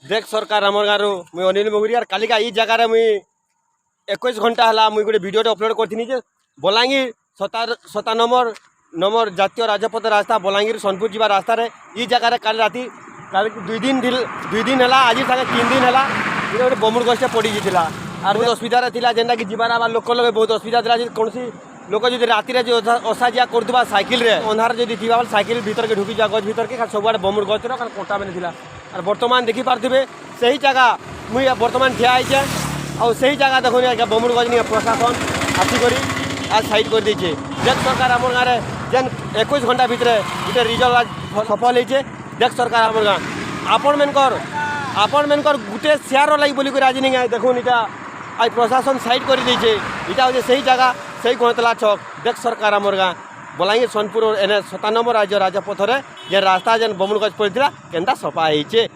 देख सरकार आम गाँव मुई अनिल मुगुरी और कालिका ई जगार मुई 21 घंटा है मुई गोटे भिडियो अपलोड करी बलांगीर 97 नंबर जातीय राजपथ रास्ता बलांगीर सोनपुर जा रास्ता ई जगार काल राति काल 2 दिन है आज सागे 3 दिन है गोटे बमुड़ गछटे पड़ी जाता और बहुत असुविधा था जेनटा कि जीवार लोक लगे बहुत असुविधा था कौन लोक जो राति असा जा कर साइकिल अंधार जब थी साइकिल भीतर के ढुकी जा गज भीतर के सब बमुड़ गचर कंटा मैंने था और बर्तमान देखिपे से ही जगह मुई बर्तमान ठिया होइछे और से ही जगह देखो आज्ञा बमुड़ गज नहीं प्रशासन आसिक आज साइड कर देछे। देख सरकार आम गाँव में जेन 21 घंटा भितर गोटे रिजल्ट सफल होइछे। देख सरकार आम गाँव आपण मनकर गोटे शेयर लगी बोलिक आज नहीं देखुन इटा आज प्रशासन साइड कर देछे इटा होचे सही जगह सही गणतला छक। देख सरकार आम गाँव बलांगीर सोनपुर एन 97 राज्य राजपथ जे रास्ता जेन बमुड़ गज पड़ा केनता सफा होइछे।